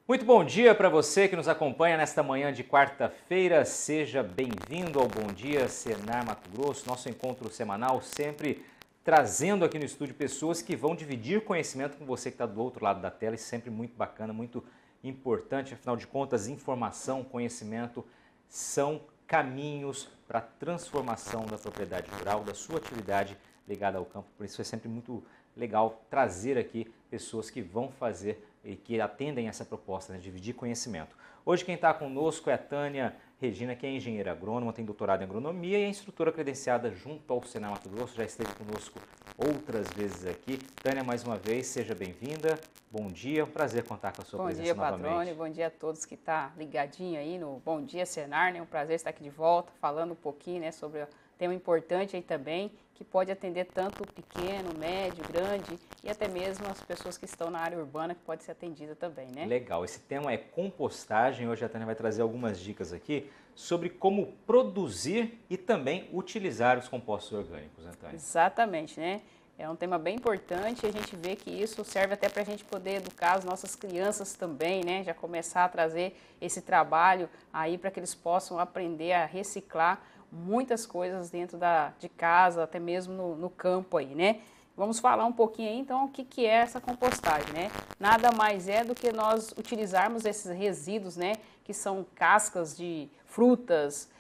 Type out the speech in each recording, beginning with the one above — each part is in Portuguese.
Muito bom dia para você que nos acompanha nesta manhã de quarta-feira. Seja bem-vindo ao Bom Dia Senar Mato Grosso, nosso encontro semanal, sempre trazendo aqui no estúdio pessoas que vão dividir conhecimento com você que está do outro lado da tela. Isso sempre muito bacana, muito importante. Afinal de contas, informação, conhecimento são caminhos para a transformação da propriedade rural, da sua atividade ligada ao campo. Por isso é sempre muito legal trazer aqui pessoas que vão fazer e que atendem essa proposta, né, de dividir conhecimento. Hoje quem está conosco é a Tânia Regina, que é engenheira agrônoma, tem doutorado em agronomia e é instrutora credenciada junto ao Senar Mato Grosso, já esteve conosco outras vezes aqui. Tânia, mais uma vez, seja bem-vinda, bom dia, é um prazer contar com a sua presença novamente. Bom dia, patrone, bom dia a todos que estão ligadinho aí no Bom Dia Senar, né? Um prazer estar aqui de volta, falando um pouquinho, né, sobre um tema importante aí também, que pode atender tanto o pequeno, médio, grande e até mesmo as pessoas que estão na área urbana, que pode ser atendida também, né? Legal, esse tema é compostagem. Hoje a Tânia vai trazer algumas dicas aqui sobre como produzir e também utilizar os compostos orgânicos, né, Tânia? Exatamente, né? É um tema bem importante e a gente vê que isso serve até para a gente poder educar as nossas crianças também, né? Já começar a trazer esse trabalho aí para que eles possam aprender a reciclar muitas coisas dentro de casa, até mesmo no campo aí, né? Vamos falar um pouquinho aí, então, o que é essa compostagem, né? Nada mais é do que nós utilizarmos esses resíduos, né? Que são cascas de frutas,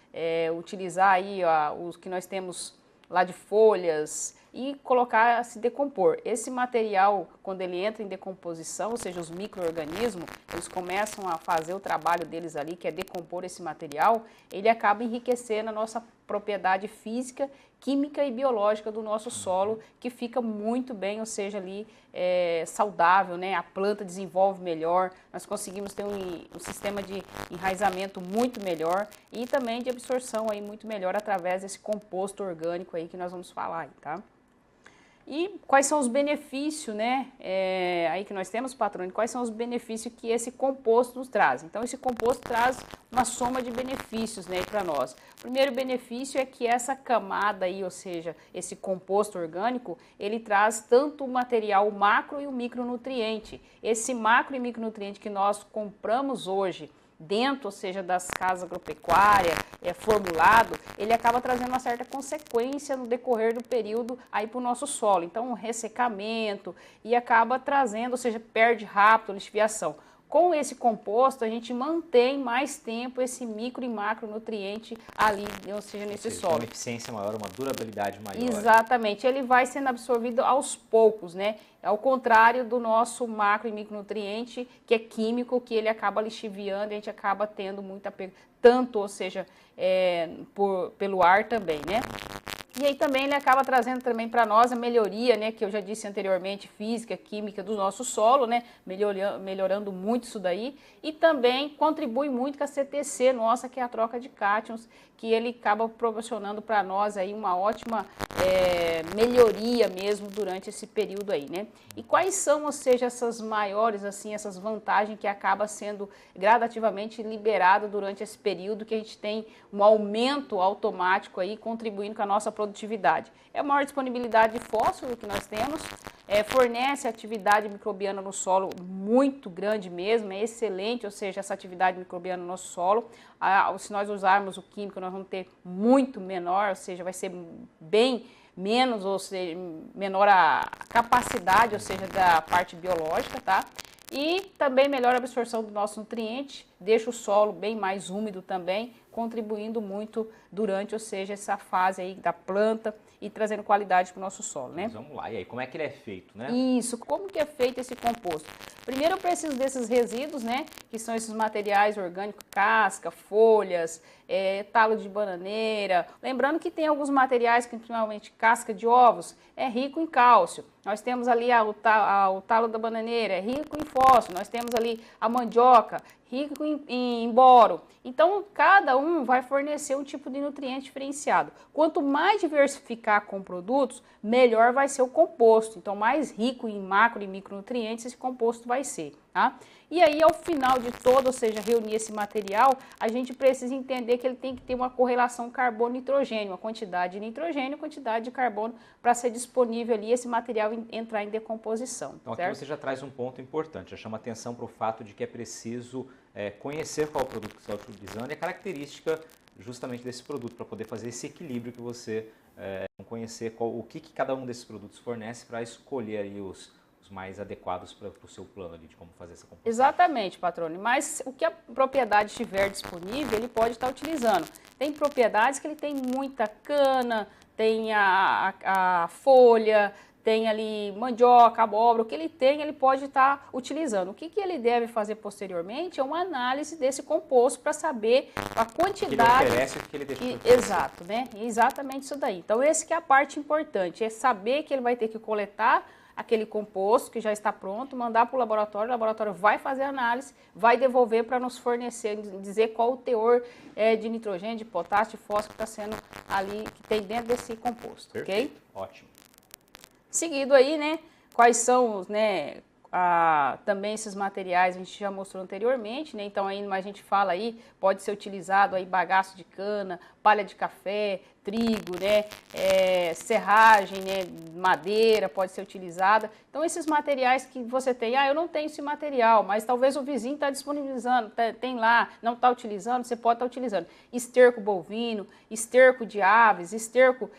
utilizar aí os que nós temos lá de folhas e colocar a se decompor. Esse material, quando ele entra em decomposição, ou seja, os micro-organismos, eles começam a fazer o trabalho deles ali, que é decompor esse material, ele acaba enriquecendo a nossa propriedade física, química e biológica do nosso solo, que fica muito bem, ou seja, ali saudável, né? A planta desenvolve melhor, nós conseguimos ter um sistema de enraizamento muito melhor e também de absorção aí muito melhor através desse composto orgânico aí que nós vamos falar aí, tá? E quais são os benefícios, né, aí que nós temos, patrônio, quais são os benefícios que esse composto nos traz? Então, esse composto traz uma soma de benefícios, né, para nós. O primeiro benefício é que essa camada aí, ou seja, esse composto orgânico, ele traz tanto o material macro e o micronutriente. Esse macro e micronutriente que nós compramos hoje, dentro, ou seja, das casas agropecuárias, formulado, ele acaba trazendo uma certa consequência no decorrer do período aí para o nosso solo. Então, um ressecamento e acaba trazendo, ou seja, perde rápido a lixiviação. Com esse composto, a gente mantém mais tempo esse micro e macronutriente ali, ou seja, nesse solo. Uma eficiência maior, uma durabilidade maior. Exatamente, ele vai sendo absorvido aos poucos, né? Ao contrário do nosso macro e micronutriente, que é químico, que ele acaba lixiviando e a gente acaba tendo muita perda, tanto, ou seja, pelo ar também, né? E aí também ele acaba trazendo também para nós a melhoria, né, que eu já disse anteriormente, física, química do nosso solo, né, melhorando muito isso daí. E também contribui muito com a CTC nossa, que é a troca de cátions, que ele acaba proporcionando para nós aí uma ótima melhoria mesmo durante esse período aí, né. E quais são, ou seja, essas maiores, assim, essas vantagens que acaba sendo gradativamente liberado durante esse período, que a gente tem um aumento automático aí, contribuindo com a nossa produtividade. É a maior disponibilidade de fósforo que nós temos, fornece atividade microbiana no solo muito grande mesmo, é excelente, ou seja, essa atividade microbiana no nosso solo. Se nós usarmos o químico, nós vamos ter muito menor, ou seja, vai ser bem menos, ou seja, menor a capacidade, ou seja, da parte biológica, tá? E também melhora a absorção do nosso nutriente, deixa o solo bem mais úmido também, contribuindo muito durante, ou seja, essa fase aí da planta e trazendo qualidade para o nosso solo, né? Mas vamos lá, e aí, como é que ele é feito, né? Isso, como que é feito esse composto? Primeiro eu preciso desses resíduos, né, que são esses materiais orgânicos, casca, folhas, talo de bananeira. Lembrando que tem alguns materiais, principalmente casca de ovos, é rico em cálcio. Nós temos ali o talo da bananeira, é rico em fósforo. Nós temos ali a mandioca, rico em boro. Então, cada um vai fornecer um tipo de nutriente diferenciado. Quanto mais diversificar com produtos, melhor vai ser o composto. Então, mais rico em macro e micronutrientes esse composto vai ser. tá? E aí, ao final de todo, ou seja, reunir esse material, a gente precisa entender que ele tem que ter uma correlação carbono-nitrogênio, uma quantidade de nitrogênio e quantidade de carbono para ser disponível ali, esse material entrar em decomposição. Então, certo? aqui você já traz um ponto importante, já chama atenção para o fato de que é preciso conhecer qual produto que você está utilizando e a característica justamente desse produto, para poder fazer esse equilíbrio que você conhecer o que cada um desses produtos fornece para escolher aí os mais adequados para o seu plano ali de como fazer essa compostagem. Exatamente, patrone, mas o que a propriedade estiver disponível, ele pode estar utilizando. Tem propriedades que ele tem muita cana, tem a folha, tem ali mandioca, abóbora, o que ele tem, ele pode estar utilizando. O que ele deve fazer posteriormente é uma análise desse composto para saber a quantidade... Que ele oferece, o que ele deixa. Exato, né? Exatamente isso daí. Então, esse que é a parte importante, é saber que ele vai ter que coletar aquele composto que já está pronto, mandar para o laboratório vai fazer a análise, vai devolver para nos fornecer, dizer qual o teor de nitrogênio, de potássio, de fósforo que está sendo ali, que tem dentro desse composto. Perfeito. Ok? Ótimo. Seguido aí, né, quais são, né, também esses materiais a gente já mostrou anteriormente, né, então aí a gente fala aí, pode ser utilizado aí bagaço de cana, palha de café, trigo, né, serragem, né, madeira pode ser utilizada. Então esses materiais que você tem, eu não tenho esse material, mas talvez o vizinho está disponibilizando, tem lá, não está utilizando, você pode estar utilizando. Esterco bovino, esterco de aves, esterco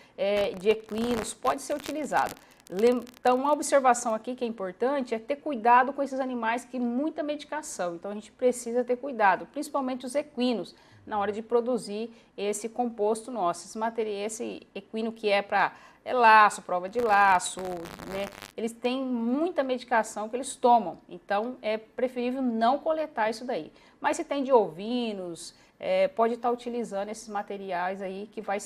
de equinos, pode ser utilizado. Então, uma observação aqui que é importante é ter cuidado com esses animais que muita medicação. Então, a gente precisa ter cuidado, principalmente os equinos, na hora de produzir esse composto nosso. Esse equino que é para laço, prova de laço, né? Eles têm muita medicação que eles tomam. Então, é preferível não coletar isso daí. Mas se tem de ovinos, pode estar utilizando esses materiais aí que vai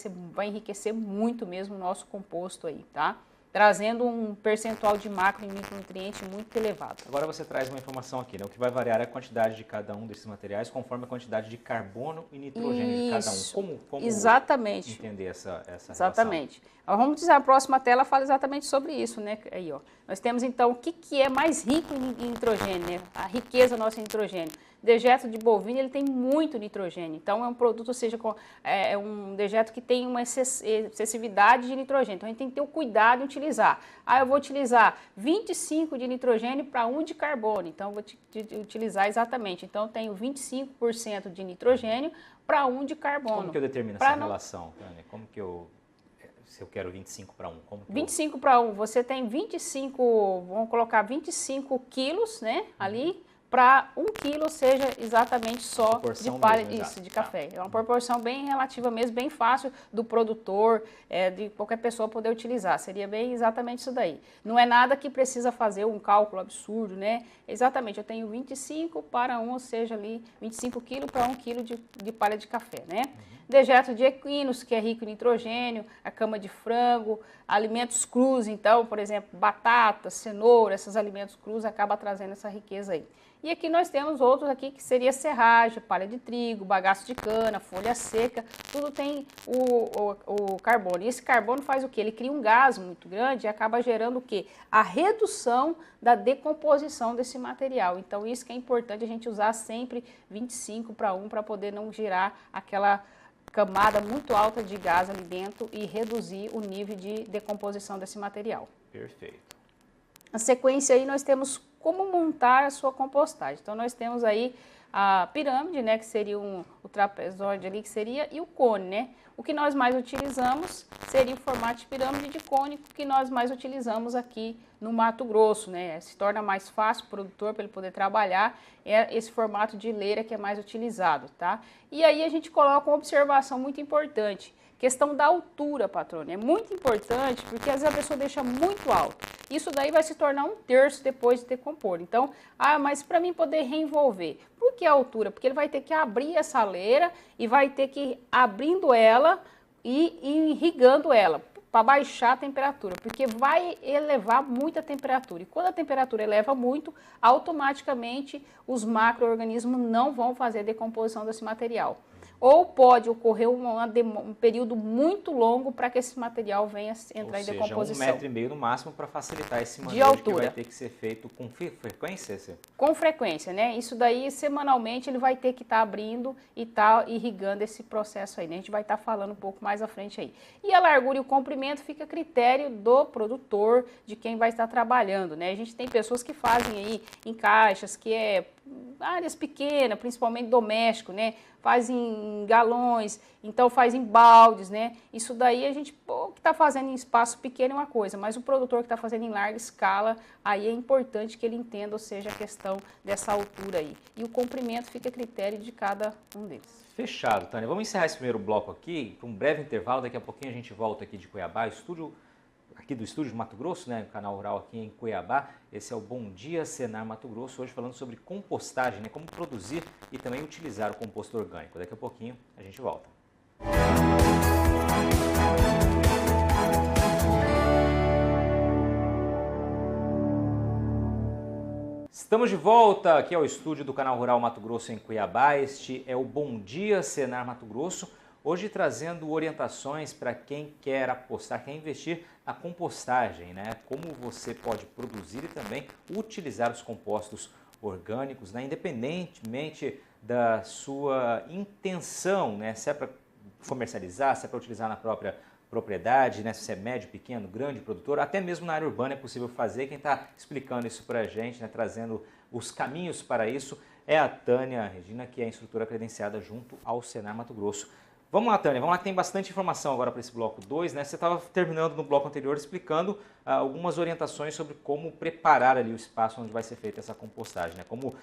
enriquecer muito mesmo o nosso composto aí, tá? Trazendo um percentual de macro e micronutriente muito elevado. Agora você traz uma informação aqui, né? O que vai variar é a quantidade de cada um desses materiais conforme a quantidade de carbono e nitrogênio de cada um. Como exatamente. Entender essa exatamente. Relação? Vamos dizer, a próxima tela fala exatamente sobre isso, né? Aí, ó. Nós temos então o que é mais rico em nitrogênio, né? A riqueza nossa em nitrogênio. Dejeto de bovino, ele tem muito nitrogênio, então é um produto, ou seja, é um dejeto que tem uma excessividade de nitrogênio, então a gente tem que ter o cuidado em utilizar. Eu vou utilizar 25 de nitrogênio para 1 de carbono, então eu vou utilizar exatamente, então eu tenho 25% de nitrogênio para 1 de carbono. Como que eu determino essa relação, Tânia? Como que se eu quero 25 para 1? 25 para 1, você tem 25, vamos colocar 25 quilos, né, ali, para 1 quilo seja exatamente só de palha de café. É uma proporção bem relativa mesmo, bem fácil do produtor, de qualquer pessoa poder utilizar. Seria bem exatamente isso daí. Não é nada que precisa fazer um cálculo absurdo, né? Exatamente, eu tenho 25 para 1, ou seja, ali 25 quilos para 1 quilo de palha de café, né? Dejeto de equinos, que é rico em nitrogênio, a cama de frango, alimentos crus, então, por exemplo, batata, cenoura, esses alimentos crus acabam trazendo essa riqueza aí. E aqui nós temos outros aqui que seria serragem, palha de trigo, bagaço de cana, folha seca, tudo tem o carbono. E esse carbono faz o quê? Ele cria um gás muito grande e acaba gerando o quê? A redução da decomposição desse material. Então isso que é importante a gente usar sempre 25 para 1 para poder não gerar aquela camada muito alta de gás ali dentro e reduzir o nível de decomposição desse material. Perfeito. Na sequência aí nós temos como montar a sua compostagem. Então nós temos aí a pirâmide, né, que seria o trapezoide ali, que seria, e o cone, né? O que nós mais utilizamos seria o formato de pirâmide de cônico, que nós mais utilizamos aqui no Mato Grosso, né? Se torna mais fácil para o produtor, para ele poder trabalhar, é esse formato de leira que é mais utilizado, tá? E aí a gente coloca uma observação muito importante, questão da altura, patrônio, é muito importante, porque às vezes a pessoa deixa muito alto. Isso daí vai se tornar 1/3 depois de decompor. Então, mas para mim poder reenvolver, por que a altura? Porque ele vai ter que abrir essa leira e vai ter que ir abrindo ela e irrigando ela, para baixar a temperatura, porque vai elevar muito a temperatura. E quando a temperatura eleva muito, automaticamente os macro-organismos não vão fazer a decomposição desse material. ou pode ocorrer um período muito longo para que esse material venha entrar em decomposição. 1,5 metro no máximo para facilitar esse manejo de altura. que vai ter que ser feito com frequência? Com frequência, né? Isso daí, semanalmente, ele vai ter que estar abrindo e estar irrigando esse processo aí, né? A gente vai estar falando um pouco mais à frente aí. E a largura e o comprimento fica a critério do produtor, de quem vai estar trabalhando, né? A gente tem pessoas que fazem aí em caixas, que é áreas pequenas, principalmente doméstico, né? Faz em galões, então faz em baldes, né? Isso daí a gente, que está fazendo em espaço pequeno é uma coisa, mas o produtor que está fazendo em larga escala, aí é importante que ele entenda, ou seja, a questão dessa altura aí. E o comprimento fica a critério de cada um deles. Fechado, Tânia. Vamos encerrar esse primeiro bloco aqui, para um breve intervalo, daqui a pouquinho a gente volta aqui de Cuiabá, aqui do estúdio de Mato Grosso, né, canal rural aqui em Cuiabá. Esse é o Bom Dia Senar Mato Grosso, hoje falando sobre compostagem, né, como produzir e também utilizar o composto orgânico. Daqui a pouquinho a gente volta. Estamos de volta aqui ao estúdio do canal Rural Mato Grosso em Cuiabá. Este é o Bom Dia Senar Mato Grosso. Hoje trazendo orientações para quem quer apostar, quer investir na compostagem, né? Como você pode produzir e também utilizar os compostos orgânicos, né? Independentemente da sua intenção, né? Se é para comercializar, se é para utilizar na própria propriedade, né? Se você é médio, pequeno, grande produtor, até mesmo na área urbana é possível fazer. Quem está explicando isso para a gente, né? Trazendo os caminhos para isso, é a Tânia Regina, que é instrutora credenciada junto ao Senar Mato Grosso. Vamos lá, Tânia, vamos lá que tem bastante informação agora para esse bloco 2, né? Você estava terminando no bloco anterior explicando algumas orientações sobre como preparar ali o espaço onde vai ser feita essa compostagem, né? Como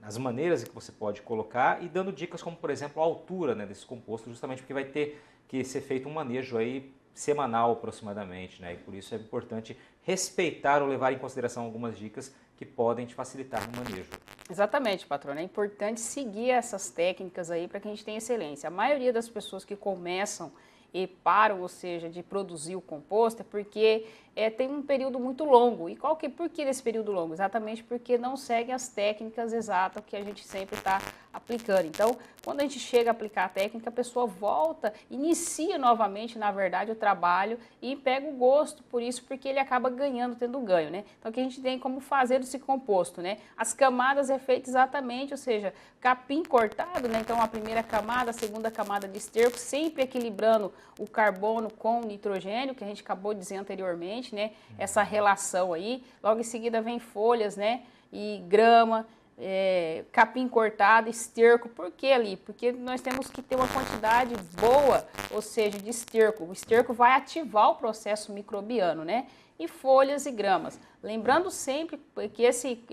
as maneiras que você pode colocar e dando dicas como, por exemplo, a altura, né, desse composto, justamente porque vai ter que ser feito um manejo aí semanal aproximadamente, né? E por isso é importante respeitar ou levar em consideração algumas dicas que podem te facilitar no manejo. Exatamente, patrona. É importante seguir essas técnicas aí para que a gente tenha excelência. A maioria das pessoas que começam e param, ou seja, de produzir o composto, é porque tem um período muito longo. E por que desse período longo? Exatamente porque não segue as técnicas exatas que a gente sempre está aplicando. Então, quando a gente chega a aplicar a técnica, a pessoa volta, inicia novamente, na verdade, o trabalho e pega o gosto por isso, porque ele acaba ganhando, tendo ganho, né? Então, aqui a gente tem como fazer esse composto, né? As camadas é feito exatamente, ou seja, capim cortado, né? Então, a primeira camada, a segunda camada de esterco, sempre equilibrando o carbono com o nitrogênio, que a gente acabou de dizer anteriormente, né? Essa relação aí. Logo em seguida vem folhas, né? E grama, capim cortado, esterco. Por que ali? Porque nós temos que ter uma quantidade boa, ou seja, de esterco. O esterco vai ativar o processo microbiano, né? E folhas e gramas. Lembrando sempre que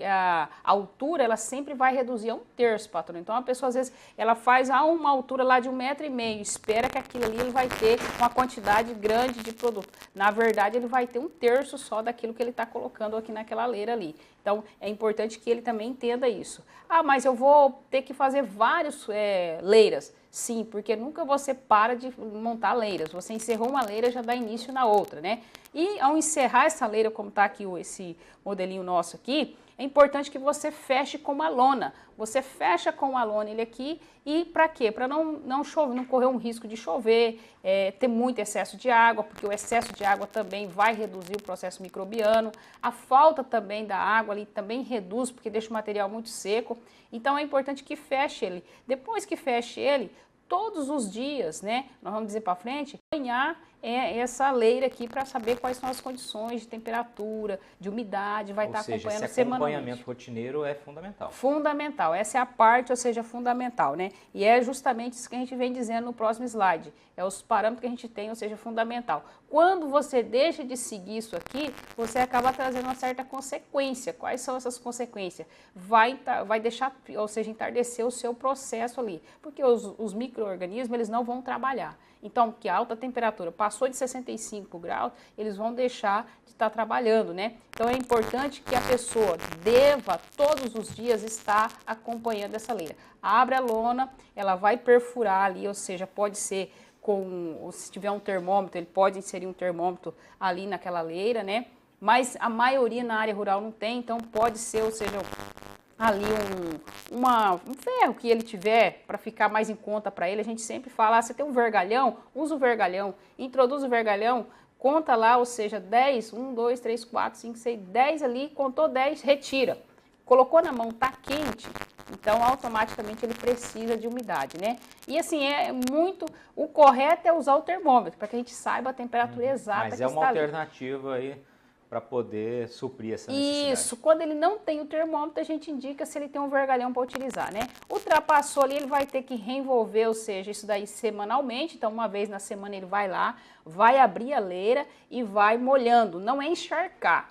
a altura, ela sempre vai reduzir a 1/3, patrão. Então, a pessoa, às vezes, ela faz a uma altura lá de 1,5 m, espera que aquilo ali ele vai ter uma quantidade grande de produto. Na verdade, ele vai ter 1/3 só daquilo que ele está colocando aqui naquela leira ali. Então, é importante que ele também entenda isso. Ah, mas eu vou ter que fazer várias leiras. Sim, porque nunca você para de montar leiras. Você encerrou uma leira, já dá início na outra, né? E ao encerrar essa leira, como está aqui esse modelinho nosso aqui, é importante que você feche com uma lona. Você fecha com uma lona ele aqui e para quê? Para não correr um risco de chover, ter muito excesso de água, porque o excesso de água também vai reduzir o processo microbiano. A falta também da água ali também reduz, porque deixa o material muito seco. Então é importante que feche ele. Depois que feche ele, todos os dias, né? Nós vamos dizer para frente, banhar essa leira aqui para saber quais são as condições de temperatura, de umidade, vai estar acompanhando semanalmente. Esse acompanhamento rotineiro é fundamental. Fundamental, essa é a parte, ou seja, fundamental, né? E é justamente isso que a gente vem dizendo no próximo slide, é os parâmetros que a gente tem, ou seja, fundamental. Quando você deixa de seguir isso aqui, você acaba trazendo uma certa consequência. Quais são essas consequências? Vai deixar, ou seja, entardecer o seu processo ali, porque os micro-organismos, eles não vão trabalhar. Então, que a alta temperatura passou de 65 graus, eles vão deixar de estar trabalhando, né? Então, é importante que a pessoa deva, todos os dias, estar acompanhando essa leira. Abre a lona, ela vai perfurar ali, ou seja, pode ser se tiver um termômetro, ele pode inserir um termômetro ali naquela leira, né? Mas a maioria na área rural não tem, então pode ser, ou seja, ali um ferro que ele tiver para ficar mais em conta para ele, a gente sempre fala, você tem um vergalhão, usa o vergalhão, introduz o vergalhão, conta lá, ou seja, 10, 1, 2, 3, 4, 5, 6, 10 ali, contou 10, retira. Colocou na mão, tá quente, então automaticamente ele precisa de umidade, né? E assim, o correto é usar o termômetro, para que a gente saiba a temperatura exata Mas que é uma está ali. alternativa aí para poder suprir essa necessidade. Isso, quando ele não tem o termômetro, a gente indica se ele tem um vergalhão para utilizar, né? Ultrapassou ali, ele vai ter que reenvolver, ou seja, isso daí semanalmente, então uma vez na semana ele vai lá, vai abrir a leira e vai molhando, não é encharcar.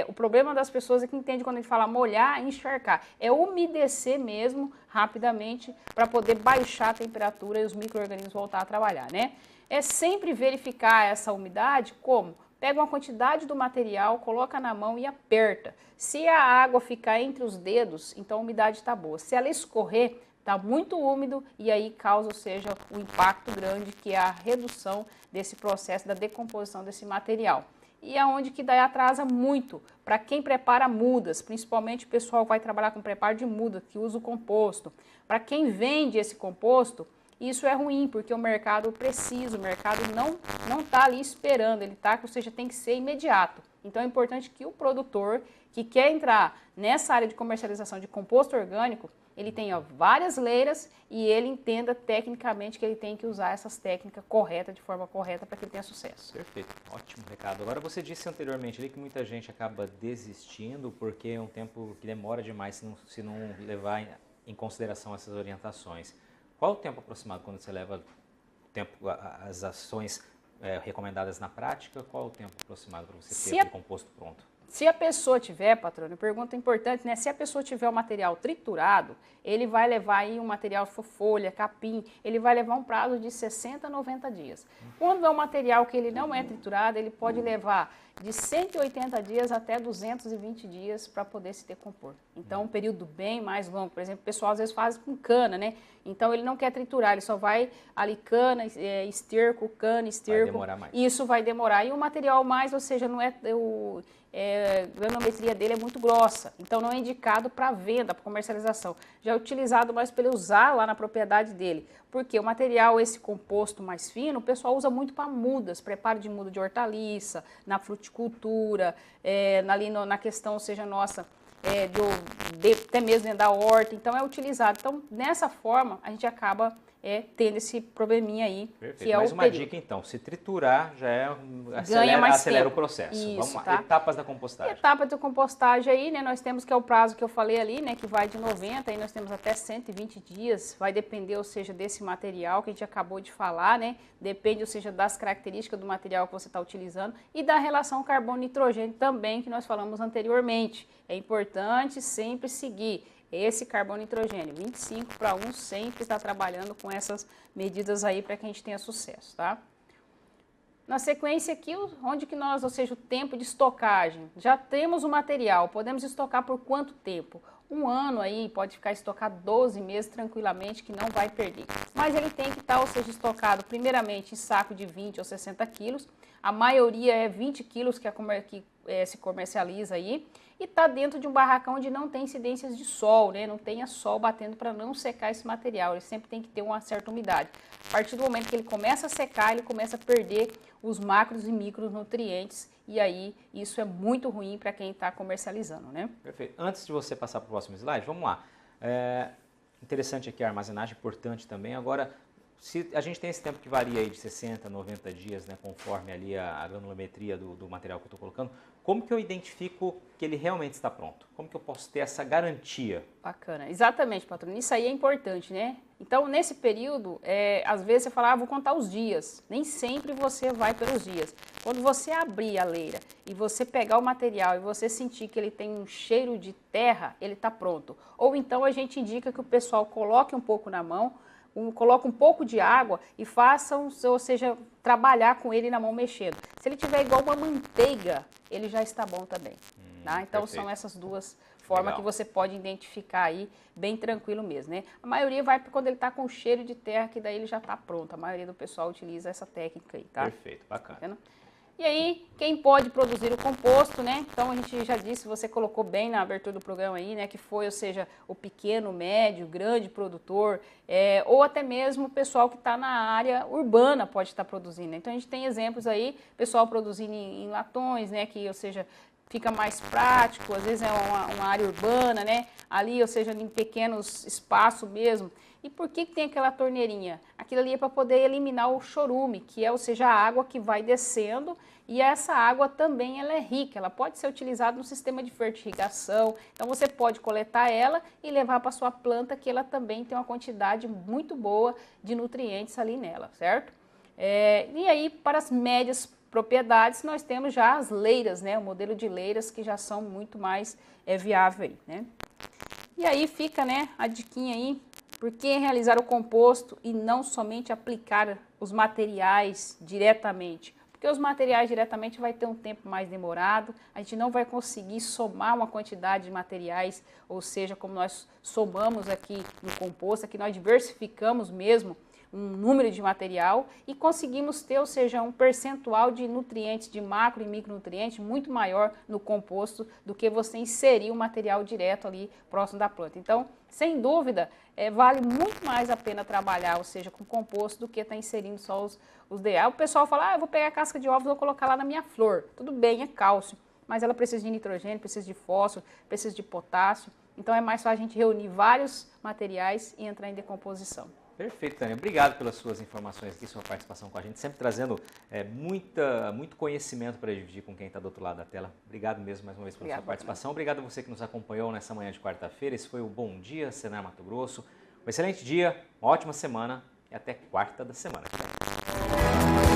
O problema das pessoas é que entende quando a gente fala molhar, encharcar. É umedecer mesmo rapidamente para poder baixar a temperatura e os micro-organismos voltar a trabalhar, né? É sempre verificar essa umidade como? Pega uma quantidade do material, coloca na mão e aperta. Se a água ficar entre os dedos, então a umidade está boa. Se ela escorrer, está muito úmido e aí causa, ou seja, um impacto grande, que é a redução desse processo da decomposição desse material. E é onde que daí atrasa muito para quem prepara mudas, principalmente o pessoal que vai trabalhar com preparo de muda, que usa o composto. Para quem vende esse composto, isso é ruim, porque o mercado precisa, o mercado não está ali esperando, ele está, ou seja, tem que ser imediato. Então é importante que o produtor que quer entrar nessa área de comercialização de composto orgânico, ele tenha várias leiras e ele entenda tecnicamente que ele tem que usar essas técnicas corretas, de forma correta, para que ele tenha sucesso. Perfeito, ótimo recado. Agora você disse anteriormente ali que muita gente acaba desistindo porque é um tempo que demora demais se não levar em consideração essas orientações. Qual o tempo aproximado quando você leva as ações recomendadas na prática? Qual o tempo aproximado para você ter o composto pronto? Se a pessoa tiver, patrônio, pergunta importante, né? Se a pessoa tiver o material triturado, ele vai levar aí um material folha, capim, ele vai levar um prazo de 60 a 90 dias. Quando é um material que ele não é triturado, ele pode levar de 180 dias até 220 dias para poder se decompor. Então, um período bem mais longo. Por exemplo, o pessoal às vezes faz com cana, né? Então, ele não quer triturar, ele só vai ali cana, esterco, cana, esterco. Vai demorar mais. Isso vai demorar. E o material mais, ou seja, não é a granometria dele é muito grossa, então não é indicado para venda, para comercialização. Já é utilizado mais para ele usar lá na propriedade dele, porque o material, esse composto mais fino, o pessoal usa muito para mudas, preparo de muda de hortaliça, na fruticultura, ali na questão, seja nossa, até mesmo dentro da horta, então é utilizado. Então, nessa forma, a gente acaba tendo esse probleminha aí. Perfeito. Que é mais o uma período. dica então, se triturar já mais acelera o tempo. processo. Isso, Vamos lá, tá? etapas da compostagem. Etapa de compostagem aí, né, nós temos que é o prazo que eu falei ali, né, que vai de 90, aí nós temos até 120 dias, vai depender, ou seja, desse material que a gente acabou de falar, né, depende, ou seja, das características do material que você está utilizando e da relação carbono-nitrogênio também, que nós falamos anteriormente. É importante sempre seguir esse carbono e nitrogênio, 25 para 1, sempre está trabalhando com essas medidas aí para que a gente tenha sucesso, tá? Na sequência aqui, onde que nós, ou seja, o tempo de estocagem, já temos o material, podemos estocar por quanto tempo? Um ano aí, pode ficar estocado 12 meses tranquilamente, que não vai perder. Mas ele tem que estar, ou seja, estocado primeiramente em saco de 20 ou 60 quilos, a maioria é 20 quilos que se comercializa aí, e está dentro de um barracão onde não tem incidências de sol, né? Não tenha sol batendo para não secar esse material, ele sempre tem que ter uma certa umidade. A partir do momento que ele começa a secar, ele começa a perder os macros e micronutrientes, e aí isso é muito ruim para quem está comercializando, né? Perfeito. Antes de você passar para o próximo slide, vamos lá. Interessante aqui a armazenagem, importante também. Agora, se a gente tem esse tempo que varia aí de 60 a 90 dias, né, conforme ali a granulometria do material que eu estou colocando, como que eu identifico que ele realmente está pronto? Como que eu posso ter essa garantia? Bacana, exatamente, patrônio. Isso aí é importante, né? Então, nesse período, às vezes você fala, vou contar os dias. Nem sempre você vai pelos dias. Quando você abrir a leira e você pegar o material e você sentir que ele tem um cheiro de terra, ele está pronto. Ou então a gente indica que o pessoal coloque um pouco na mão, coloca um pouco de água e faça, ou seja, trabalhar com ele na mão mexendo. Se ele tiver igual uma manteiga, ele já está bom também. Tá? Então Perfeito. são essas duas formas que você pode identificar aí, bem tranquilo mesmo, né? A maioria vai quando ele está com cheiro de terra, que daí ele já está pronto. A maioria do pessoal utiliza essa técnica aí, tá? Perfeito, bacana. E aí, quem pode produzir o composto, né? Então a gente já disse, você colocou bem na abertura do programa aí, né? Que foi, ou seja, o pequeno, médio, grande produtor, ou até mesmo o pessoal que está na área urbana pode estar produzindo. Então a gente tem exemplos aí, pessoal produzindo em latões, né? Que, ou seja, fica mais prático, às vezes é uma área urbana, né? Ali, ou seja, em pequenos espaços mesmo. E por que tem aquela torneirinha? Aquilo ali é para poder eliminar o chorume, que é, ou seja, a água que vai descendo, e essa água também ela é rica, ela pode ser utilizada no sistema de fertirrigação, então você pode coletar ela e levar para sua planta, que ela também tem uma quantidade muito boa de nutrientes ali nela, certo? E aí, para as médias propriedades, nós temos já as leiras, né? O modelo de leiras que já são muito mais viáveis, né? E aí fica, né, a diquinha aí, por que realizar o composto e não somente aplicar os materiais diretamente? Porque os materiais diretamente vai ter um tempo mais demorado, a gente não vai conseguir somar uma quantidade de materiais, ou seja, como nós somamos aqui no composto, aqui nós diversificamos mesmo um número de material e conseguimos ter, ou seja, um percentual de nutrientes, de macro e micronutrientes muito maior no composto do que você inserir o material direto ali próximo da planta. Então, sem dúvida, vale muito mais a pena trabalhar, ou seja, com composto do que estar inserindo só os DA. O pessoal fala, eu vou pegar a casca de ovos e vou colocar lá na minha flor. Tudo bem, é cálcio, mas ela precisa de nitrogênio, precisa de fósforo, precisa de potássio. Então, é mais fácil a gente reunir vários materiais e entrar em decomposição. Perfeito, Tânia. Obrigado pelas suas informações aqui, sua participação com a gente, sempre trazendo muito conhecimento para dividir com quem está do outro lado da tela. Obrigado mesmo mais uma vez pela sua participação. Obrigado a você que nos acompanhou nessa manhã de quarta-feira. Esse foi o Bom Dia Senar Mato Grosso. Um excelente dia, uma ótima semana e até quarta da semana que vem.